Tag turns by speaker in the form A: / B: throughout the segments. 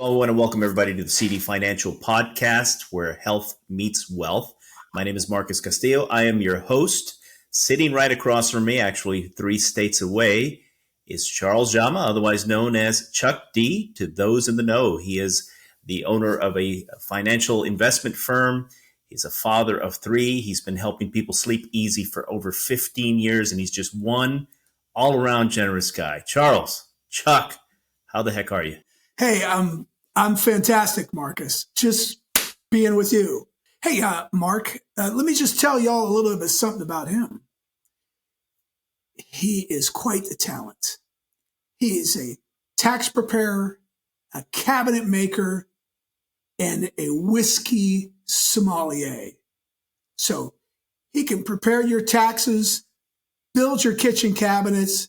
A: Well, I want to welcome everybody to the CD Financial Podcast, where health meets wealth. My name is Marcus Castillo. I am your host. Sitting right across from me, actually 3 states away, is Charles Dzama, otherwise known as Chuck D to those in the know. He is the owner of a financial investment firm. He's a father of 3. He's been helping people sleep easy for over 15 years, and he's just one all-around generous guy. Charles, Chuck, how the heck are you?
B: Hey, I'm fantastic, Marcus. Just being with you. Hey, Mark, let me just tell y'all a little bit something about him. He is quite a talent. He is a tax preparer, a cabinet maker, and a whiskey sommelier. So he can prepare your taxes, build your kitchen cabinets,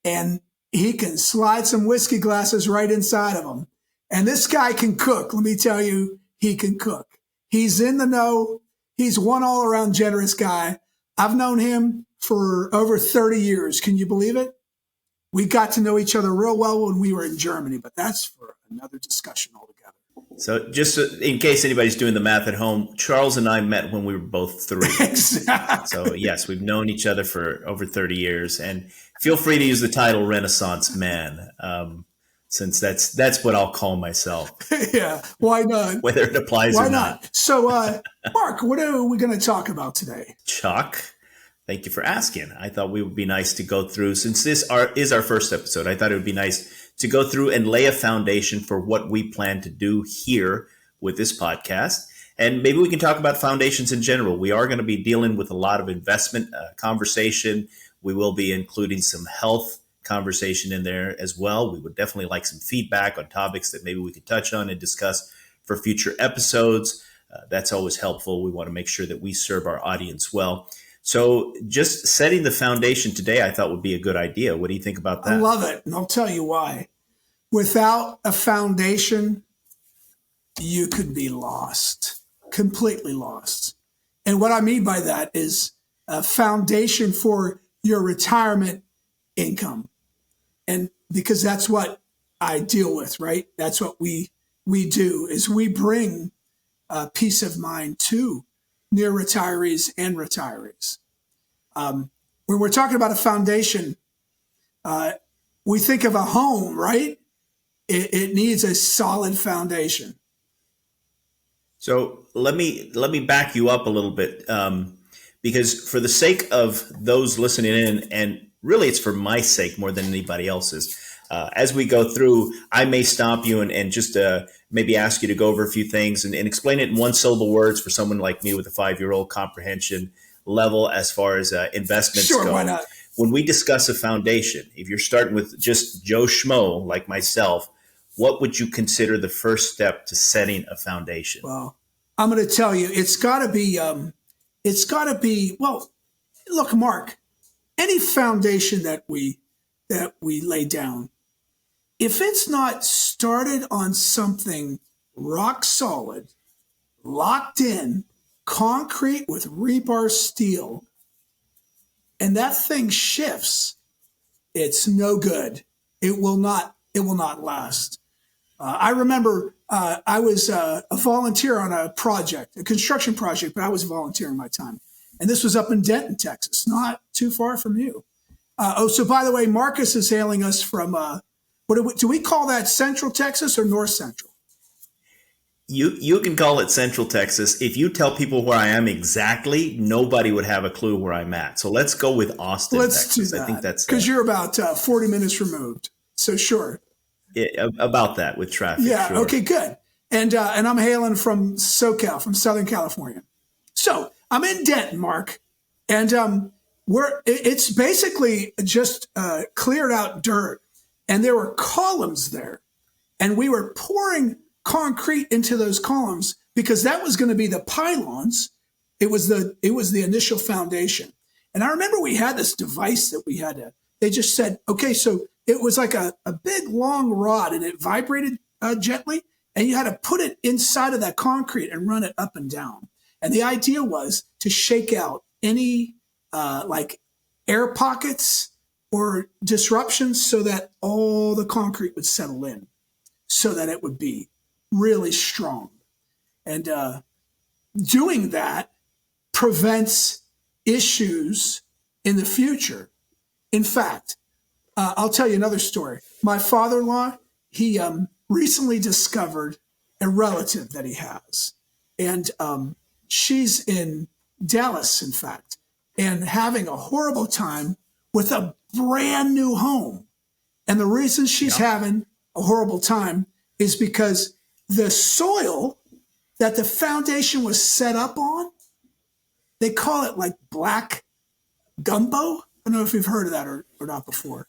B: and he can slide some whiskey glasses right inside of them. And this guy can cook. Let me tell you, he can cook. He's in the know. He's one all-around generous guy. I've known him for over 30 years. Can you believe it? We got to know each other real well when we were in Germany, but that's for another discussion altogether.
A: So just in case anybody's doing the math at home, Charles and I met when we were both 3.
B: Exactly.
A: So yes, we've known each other for over 30 years, and feel free to use the title Renaissance Man, since that's what I'll call myself.
B: Yeah, why not?
A: Whether it applies
B: Why
A: or
B: not? So, Mark, what are we going to talk about today?
A: Chuck, thank you for asking. I thought we would be nice to go through, since this is our first episode, I thought it would be nice to go through and lay a foundation for what we plan to do here with this podcast. And maybe we can talk about foundations in general. We are going to be dealing with a lot of investment conversation. We will be including some health conversation in there as well. We would definitely like some feedback on topics that maybe we could touch on and discuss for future episodes. That's always helpful. We want to make sure that we serve our audience well. So just setting the foundation today, I thought would be a good idea. What do you think about that?
B: I love it. And I'll tell you why. Without a foundation, you could be lost, completely lost. And what I mean by that is a foundation for your retirement income. And because that's what I deal with, right? That's what we do, is we bring peace of mind to near retirees and retirees. When we're talking about a foundation, we think of a home, right? It needs a solid foundation.
A: So let me back you up a little bit, because for the sake of those listening in, and really it's for my sake more than anybody else's, as we go through, I may stop you and just maybe ask you to go over a few things and explain it in 1-syllable words for someone like me with a 5-year-old comprehension level as far as investments go.
B: Sure, why not?
A: When we discuss a foundation, if you're starting with just Joe Schmo like myself, what would you consider the first step to setting a foundation?
B: Well, I'm going to tell you, it's got to be, well, look, Mark, any foundation that we lay down, if it's not started on something rock solid, locked in, concrete with rebar steel, and that thing shifts, it's no good. It will not last. I remember I was a volunteer on a project, a construction project, but I was volunteering my time. And this was up in Denton, Texas, not too far from you. So by the way, Marcus is hailing us from, do we call that Central Texas or North Central?
A: You can call it Central Texas. If you tell people where I am exactly, nobody would have a clue where I'm at. So let's go with Austin, Texas.
B: Do that,
A: I think that's
B: because you're about 40 minutes removed. So sure.
A: About that with traffic.
B: Yeah.
A: Sure.
B: Okay, good. And I'm hailing from SoCal, from Southern California. So I'm in Denton, Mark, and it's basically just cleared out dirt, and there were columns there, and we were pouring concrete into those columns because that was going to be the pylons. It was the initial foundation. And I remember we had this device that they just said, okay, so it was like a big long rod, and it vibrated gently, and you had to put it inside of that concrete and run it up and down. And the idea was to shake out any like air pockets or disruptions so that all the concrete would settle in. so that it would be really strong. And doing that prevents issues in the future. In fact, I'll tell you another story. My father-in-law, he recently discovered a relative that he has. And she's in Dallas, in fact, and having a horrible time with a brand new home. And the reason she's having a horrible time is because the soil that the foundation was set up on, they call it like black gumbo. I don't know if you've heard of that or not before.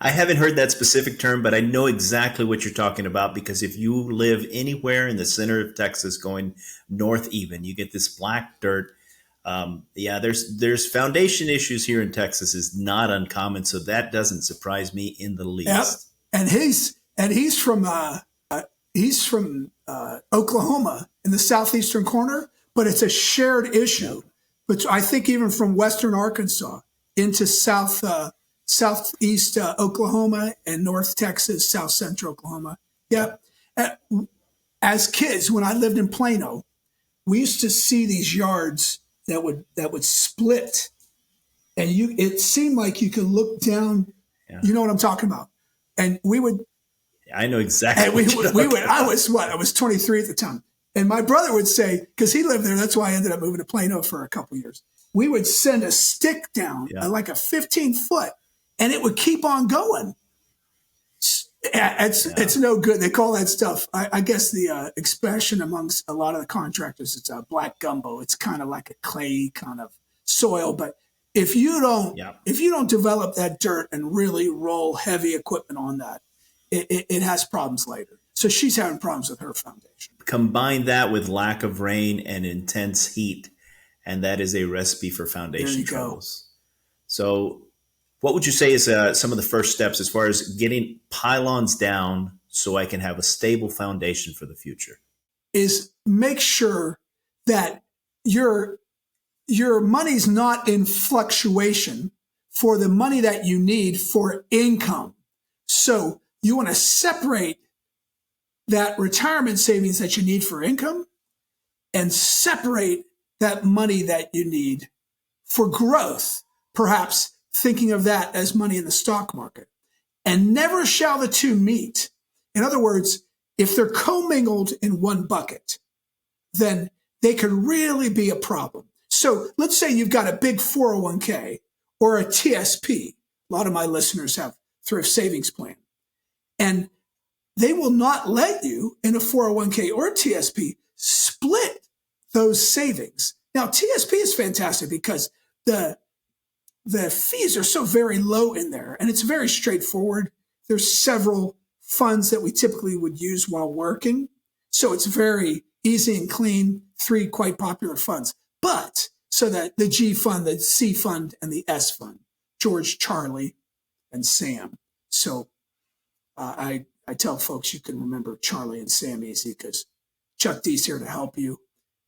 A: I haven't heard that specific term, but I know exactly what you're talking about, because if you live anywhere in the center of Texas going north even, you get this black dirt. There's foundation issues here in Texas is not uncommon, so that doesn't surprise me in the least.
B: Yep. And he's from Oklahoma in the southeastern corner, but it's a shared issue. But I think even from western Arkansas into southeast Oklahoma and north Texas, south central Oklahoma. Yeah. As kids, when I lived in Plano, we used to see these yards that would split, and it seemed like you could look down. Yeah. You know what I'm talking about? And we would.
A: I know exactly.
B: And I was 23 at the time, and my brother would say, because he lived there, that's why I ended up moving to Plano for a couple of years. We would send a stick down, like a 15-foot, and it would keep on going. It's no good. They call that stuff, I guess the expression amongst a lot of the contractors, it's a black gumbo. It's kind of like a clay kind of soil. But if you don't develop that dirt and really roll heavy equipment on that, it has problems later. So she's having problems with her foundation.
A: Combine that with lack of rain and intense heat, and that is a recipe for foundation troubles. So what would you say is some of the first steps as far as getting pylons down so I can have a stable foundation for the future?
B: Is make sure that your money's not in fluctuation for the money that you need for income. So you want to separate that retirement savings that you need for income and separate that money that you need for growth, perhaps thinking of that as money in the stock market. And never shall the two meet. In other words, if they're commingled in one bucket, then they could really be a problem. So let's say you've got a big 401k or a TSP. A lot of my listeners have thrift savings plan. And they will not let you in a 401k or a TSP split those savings. Now, TSP is fantastic because the fees are so very low in there, and it's very straightforward. There's several funds that we typically would use while working. So it's very easy and clean, 3 quite popular funds. But so that the G fund, the C fund, and the S fund, George, Charlie, and Sam. So I tell folks you can remember Charlie and Sam easy because Chuck D's here to help you,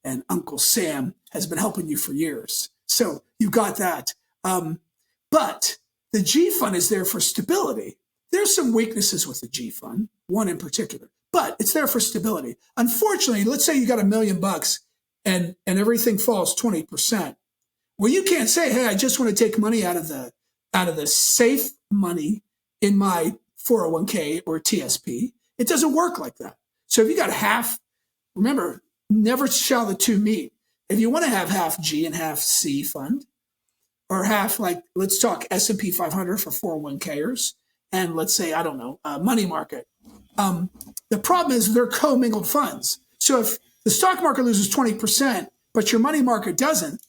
B: and Uncle Sam has been helping you for years. So you got that. But the G fund is there for stability. There's some weaknesses with the G fund, one in particular, but it's there for stability. Unfortunately, let's say you got $1 million and everything falls 20%. Well, you can't say, hey, I just want to take money out of the safe money in my 401k or TSP. It doesn't work like that. So if you got half, remember, never shall the two meet. If you want to have half G and half C fund, or half, like, let's talk S&P 500 for 401kers, and let's say, I don't know, money market. The problem is they're commingled funds. So if the stock market loses 20%, but your money market doesn't,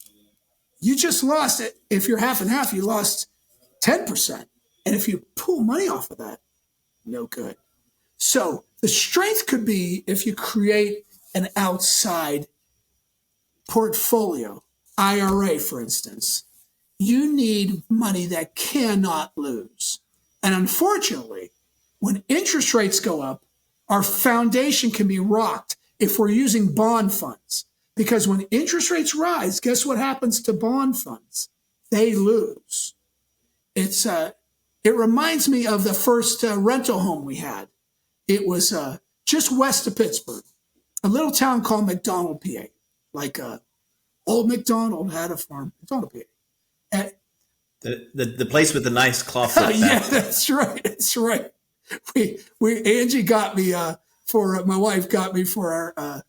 B: you just lost it. If you're half and half, you lost 10%. And if you pull money off of that, no good. So the strength could be if you create an outside portfolio, IRA, for instance. You need money that cannot lose. And unfortunately, when interest rates go up, our foundation can be rocked if we're using bond funds. Because when interest rates rise, guess what happens to bond funds? They lose. It reminds me of the first rental home we had. It was just west of Pittsburgh, a little town called McDonald, PA. Like old McDonald had a farm, McDonald, PA. And,
A: The place with the nice clawfoot.
B: yeah, that's right. That's right. Angie got me for my wife got me for our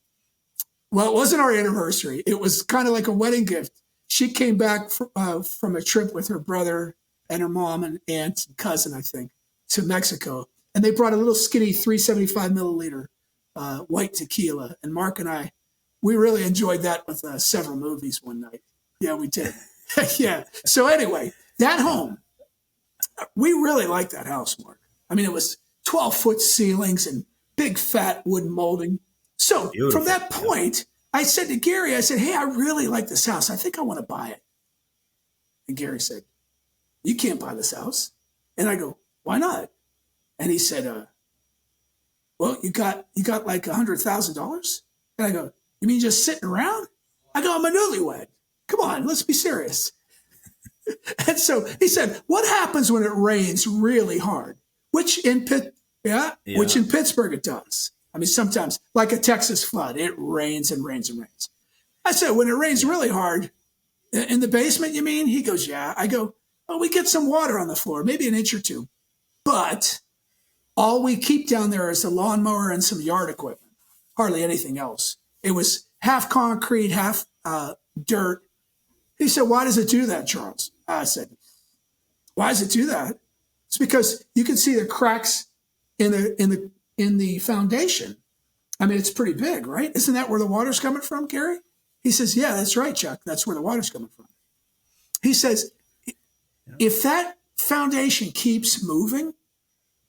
B: well, it wasn't our anniversary. It was kind of like a wedding gift. She came back from a trip with her brother and her mom and aunt and cousin, I think, to Mexico, and they brought a little skinny 375 milliliter white tequila. And Mark and I, we really enjoyed that with several movies one night. Yeah, we did. Yeah. So anyway, that home, we really liked that house, Mark. I mean, it was 12-foot ceilings and big fat wooden molding. So
A: Beautiful.
B: From that point, I said to Gary, I said, hey, I really like this house. I think I want to buy it. And Gary said, you can't buy this house. And I go, why not? And he said, well, you got like $100,000. And I go, you mean just sitting around? I go, I'm a newlywed. Come on, let's be serious. And so he said, what happens when it rains really hard? Which in Pittsburgh it does. I mean, sometimes, like a Texas flood, it rains and rains and rains. I said, when it rains really hard, in the basement, you mean? He goes, yeah. I go, well, we get some water on the floor, maybe an inch or two. But all we keep down there is a lawnmower and some yard equipment, hardly anything else. It was half concrete, half dirt. He said, why does it do that, Charles? I said, why does it do that? It's because you can see the cracks in the foundation. I mean, it's pretty big, right? Isn't that where the water's coming from, Gary? He says, yeah, that's right, Chuck. That's where the water's coming from. He says, if that foundation keeps moving,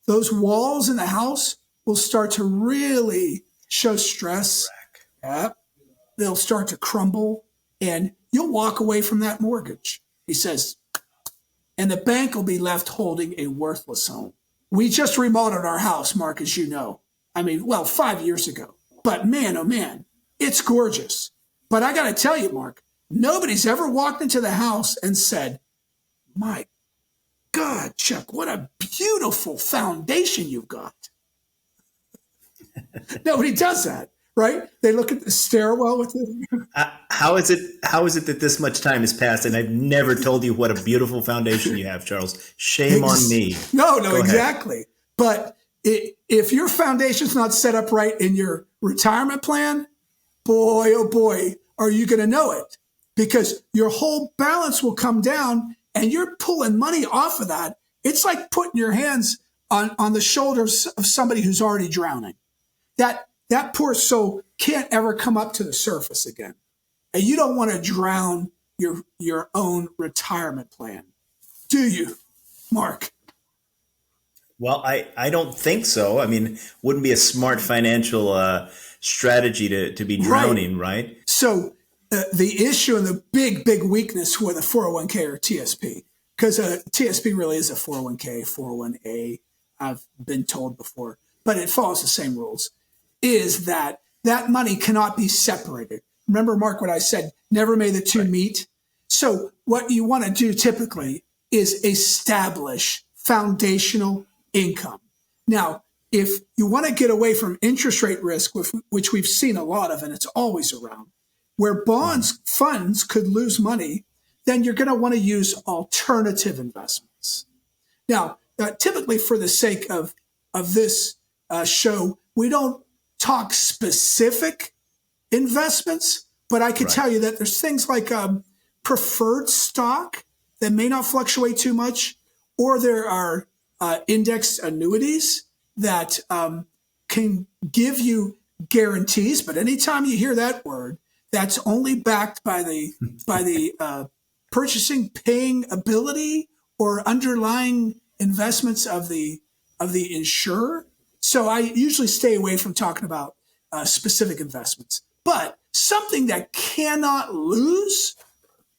B: those walls in the house will start to really show stress. Yeah. They'll start to crumble, and you'll walk away from that mortgage. He says, and the bank will be left holding a worthless home. We just remodeled our house, Mark, as you know. I mean, well, 5 years ago. But man, oh man, it's gorgeous. But I got to tell you, Mark, nobody's ever walked into the house and said, my God, Chuck, what a beautiful foundation you've got. Nobody does that, right? They look at the stairwell with it.
A: How is it that this much time has passed and I've never told you what a beautiful foundation you have, Charles? Shame on me.
B: No,
A: Go
B: exactly.
A: ahead.
B: But if your foundation's not set up right in your retirement plan, boy, oh boy, are you going to know it? Because your whole balance will come down and you're pulling money off of that. It's like putting your hands on the shoulders of somebody who's already drowning. That poor soul can't ever come up to the surface again. And you don't want to drown your own retirement plan, do you, Mark?
A: Well, I don't think so. I mean, wouldn't be a smart financial strategy to be drowning, right?
B: So the issue and the big weakness with a 401k or TSP, because TSP really is a 401k, 401a, I've been told before, but it follows the same rules, is that money cannot be separated. Remember, Mark, what I said, never may the two meet. So what you want to do typically is establish foundational income. Now, if you want to get away from interest rate risk, which we've seen a lot of, and it's always around, where funds could lose money, then you're going to want to use alternative investments. Now, typically for the sake of this show, we don't talk specific investments, but I can tell you that there's things like preferred stock that may not fluctuate too much, or there are indexed annuities that can give you guarantees. But anytime you hear that word, that's only backed by the purchasing, paying ability or underlying investments of the insurer. So I usually stay away from talking about specific investments, but something that cannot lose,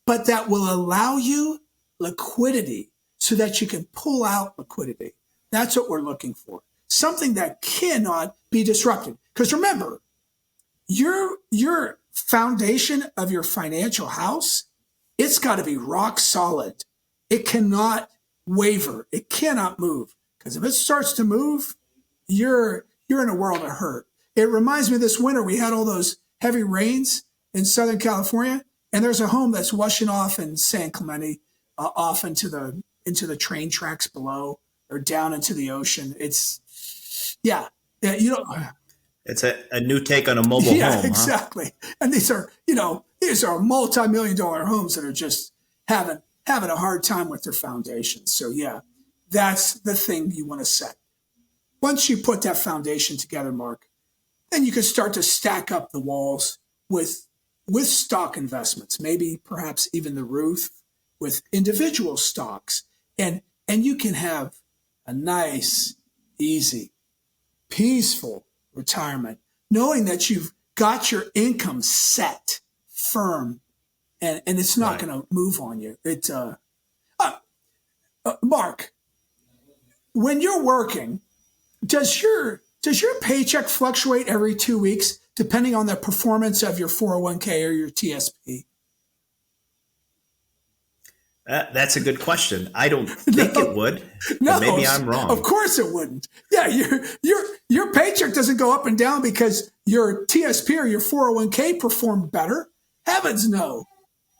B: but that will allow you liquidity so that you can pull out liquidity. That's what we're looking for. Something that cannot be disrupted. Because remember, your foundation of your financial house, it's got to be rock solid. It cannot waver. It cannot move. Because if it starts to move, you're you're in a world of hurt. It reminds me of this winter, we had all those heavy rains in Southern California, and there's a home that's washing off in San Clemente, off into the train tracks below or down into the ocean. Yeah, you know,
A: It's a new take on a mobile
B: yeah,
A: home,
B: exactly. And these are multi-million-dollar homes that are just having a hard time with their foundations. So yeah, that's the thing you want to set. Once you put that foundation together, Mark, then you can start to stack up the walls with stock investments, maybe perhaps even the roof with individual stocks. And you can have a nice, easy, peaceful retirement, knowing that you've got your income set, firm, and it's not
A: Right.
B: going to move on you. Mark, when you're working, does your paycheck fluctuate every 2 weeks depending on the performance of your 401k or your TSP?
A: That's a good question. I don't think it would.
B: No,
A: But maybe I'm wrong.
B: Of course it wouldn't. Yeah, your paycheck doesn't go up and down because your TSP or your 401k performed better. Heavens no.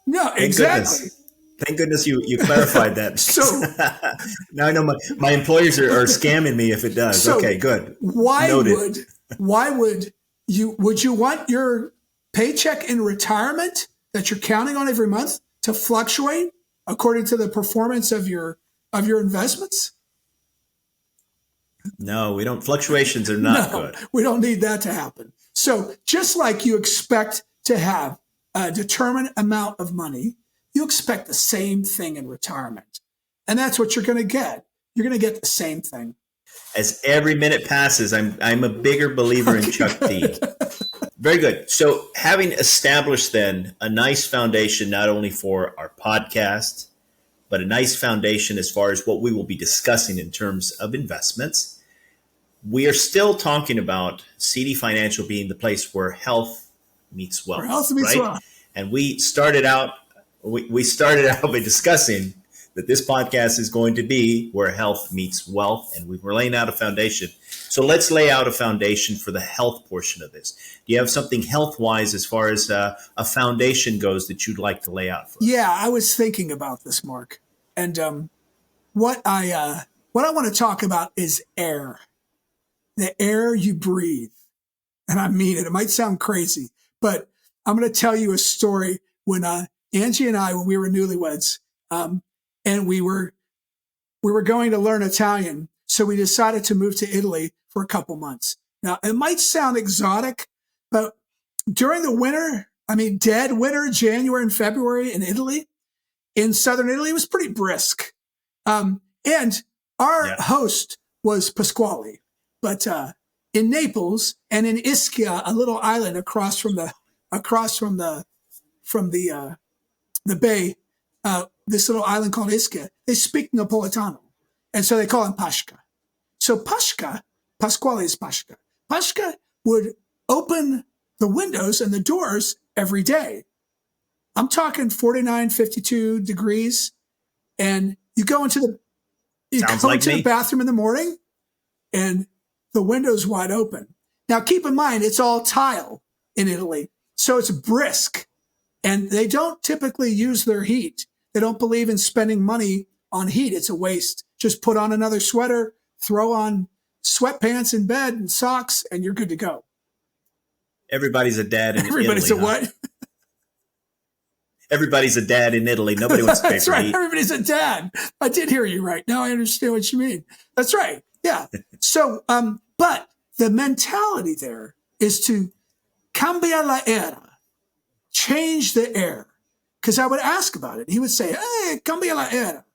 B: No,
A: Thank
B: exactly.
A: goodness. Thank goodness you clarified that.
B: So
A: now I know my employers are scamming me if it does.
B: So
A: okay, good.
B: why
A: Noted.
B: would you want your paycheck in retirement that you're counting on every month to fluctuate according to the performance of your investments?
A: No, we don't. Fluctuations are not
B: No,
A: good.
B: we don't need that to happen. So just like you expect to have a determined amount of money, you expect the same thing in retirement. And that's what you're going to get. You're going to get the same thing.
A: As every minute passes, I'm a bigger believer in Chuck D. Very good. So having established then a nice foundation, not only for our podcast, but a nice foundation as far as what we will be discussing in terms of investments, we are still talking about CD Financial being the place where health meets wealth.
B: Where health meets
A: right?
B: wealth.
A: And we started out by discussing that this podcast is going to be where health meets wealth, and we're laying out a foundation. So let's lay out a foundation for the health portion of this. Do you have something health-wise as far as a foundation goes that you'd like to lay out for us?
B: Yeah, I was thinking about this, Mark. And what I want to talk about is air. The air you breathe. And I mean it. It might sound crazy, but I'm going to tell you a story when Angie and I, when we were newlyweds, and we were going to learn Italian. So we decided to move to Italy for a couple months. Now, it might sound exotic, but during the winter, dead winter, January and February in Italy, in southern Italy, it was pretty brisk. And our host was Pasquale. But in Naples and in Ischia, a little island across from the bay, this little island called Ischia, they speak Napolitano. And so they call him Pashka. So Pasquale is Pashka. Pashka would open the windows and the doors every day. I'm talking 49, 52 degrees. And you go into the bathroom in the morning and the window's wide open. Now, keep in mind, it's all tile in Italy. So it's brisk. And they don't typically use their heat. They don't believe in spending money on heat. It's a waste. Just put on another sweater, throw on sweatpants in bed and socks, and you're good to go.
A: Everybody's a dad in
B: Everybody's
A: Italy.
B: a what?
A: Everybody's a dad in Italy. Nobody wants to pay
B: That's
A: for
B: right.
A: heat.
B: Everybody's a dad. I did hear you right. Now I understand what you mean. That's right. Yeah. So, but the mentality there is to cambia la era, change the air. Because I would ask about it. He would say, hey, cambia la era.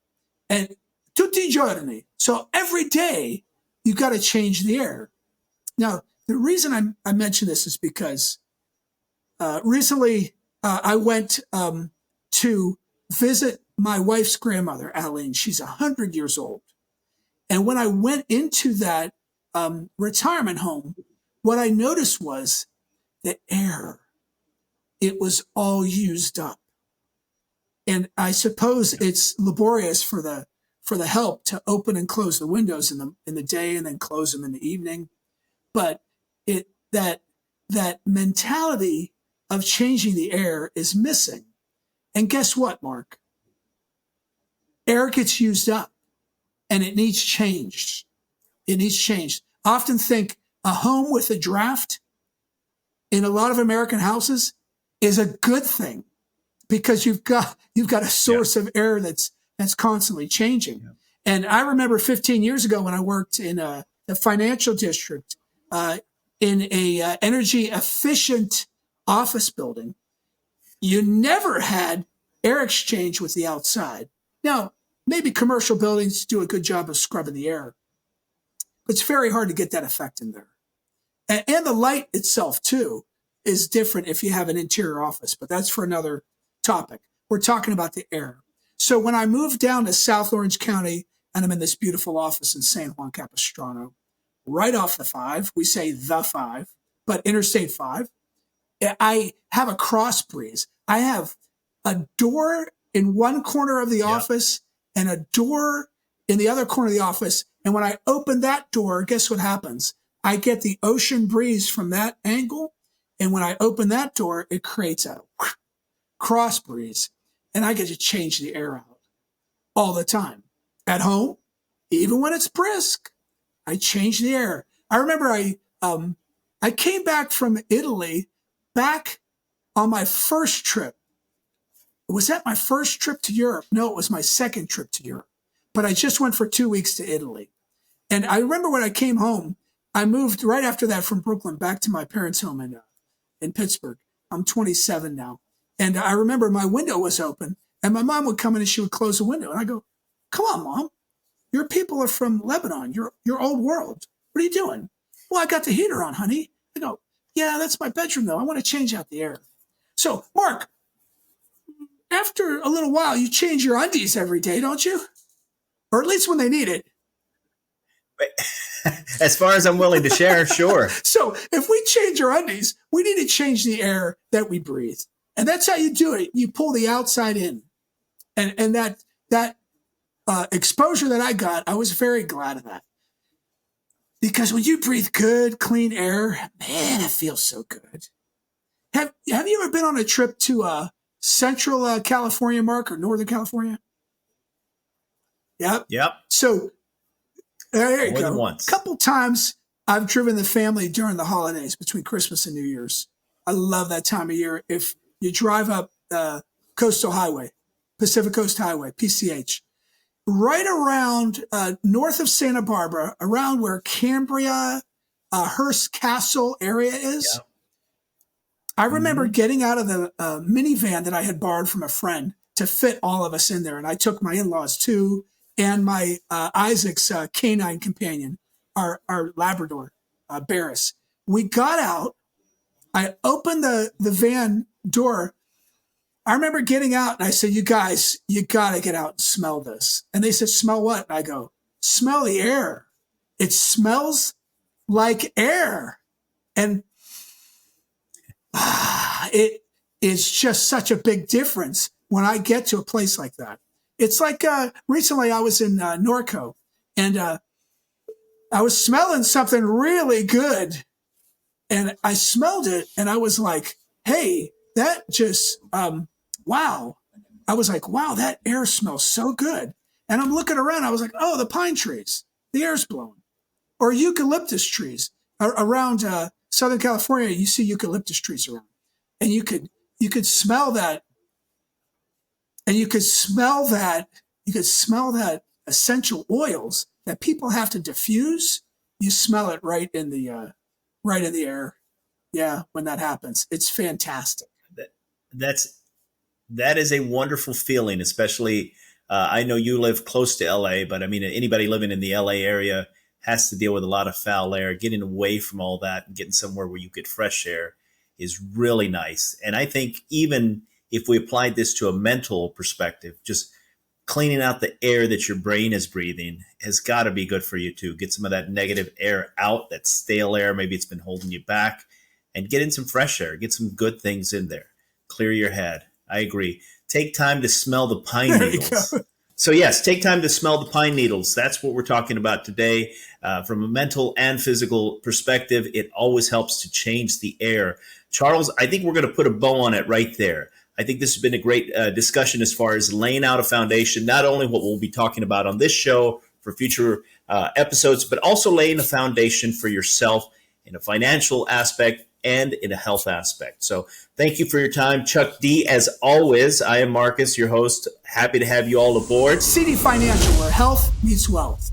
B: And tutti i giorni. So every day you got to change the air. Now, the reason I mention this is because recently I went to visit my wife's grandmother, Aline. She's 100 years old. And when I went into that retirement home, what I noticed was the air. It was all used up. And I suppose it's laborious for the help to open and close the windows in the day and then close them in the evening. but it that mentality of changing the air is missing. And guess what, Mark? Air gets used up and it needs changed. It needs changed. I often think a home with a draft in a lot of American houses is a good thing because you've got a source of air that's constantly changing. Yeah. And I remember 15 years ago when I worked in the financial district in a energy efficient office building, you never had air exchange with the outside. Now, maybe commercial buildings do a good job of scrubbing the air, but it's very hard to get that effect in there. And the light itself, too, is different if you have an interior office, but that's for another topic. We're talking about the air. So when I moved down to South Orange County, and I'm in this beautiful office in San Juan Capistrano, right off the 5, we say the 5, but Interstate 5, I have a cross breeze. I have a door in one corner of the office and a door in the other corner of the office. And when I open that door, guess what happens? I get the ocean breeze from that angle. And when I open that door, it creates a cross breeze. And I get to change the air out all the time. At home, even when it's brisk, I change the air. I remember I came back from Italy back on my first trip. Was that my first trip to Europe? No, it was my second trip to Europe. But I just went for 2 weeks to Italy. And I remember when I came home, I moved right after that from Brooklyn back to my parents' home in Pittsburgh. I'm 27 now. And I remember my window was open and my mom would come in and she would close the window. And I go, come on, Mom. Your people are from Lebanon. Your old world. What are you doing? Well, I got the heater on, honey. I go, yeah, that's my bedroom, though. I want to change out the air. So, Mark, after a little while, you change your undies every day, don't you? Or at least when they need it.
A: As far as I'm willing to share, sure.
B: So if we change our undies, we need to change the air that we breathe. And that's how you do it. You pull the outside in. And that exposure that I got, I was very glad of that. Because when you breathe good, clean air, man, it feels so good. Have you ever been on a trip to Central California, Mark, or Northern California? Yep. So there you
A: More
B: go.
A: than once.
B: A couple times I've driven the family during the holidays between Christmas and New Year's. I love that time of year. If you drive up Coastal Highway, Pacific Coast Highway, PCH, right around north of Santa Barbara, around where Cambria, Hearst Castle area is. Yeah. I remember getting out of the minivan that I had borrowed from a friend to fit all of us in there. And I took my in-laws too, and my Isaac's canine companion, our Labrador, Barris. We got out. I opened the van door. I remember getting out and I said, you guys, you got to get out and smell this. And they said, smell what? And I go, smell the air. It smells like air. And it is just such a big difference when I get to a place like that. It's like recently I was in Norco and I was smelling something really good. And I smelled it and I was like, hey, that just, wow. I was like, wow, that air smells so good. And I'm looking around. I was like, oh, the pine trees, the air's blowing. Or eucalyptus trees around Southern California. You see eucalyptus trees around. And you could smell that. And you could smell that essential oils that people have to diffuse. You smell it right in the air. Yeah, when that happens. It's fantastic.
A: That is a wonderful feeling, especially I know you live close to LA, but I mean, anybody living in the LA area has to deal with a lot of foul air. Getting away from all that and getting somewhere where you get fresh air is really nice. And I think even if we applied this to a mental perspective, just cleaning out the air that your brain is breathing has got to be good for you too. Get some of that negative air out, that stale air. Maybe it's been holding you back, and get in some fresh air. Get some good things in there. Clear your head. I agree. Take time to smell the pine needles. So, yes, take time to smell the pine needles. That's what we're talking about today. From a mental and physical perspective, it always helps to change the air. Charles, I think we're going to put a bow on it right there. I think this has been a great discussion as far as laying out a foundation, not only what we'll be talking about on this show for future episodes, but also laying a foundation for yourself in a financial aspect and in a health aspect. So thank you for your time, Chuck D. As always, I am Marcus, your host. Happy to have you all aboard.
B: CD Financial, where health meets wealth.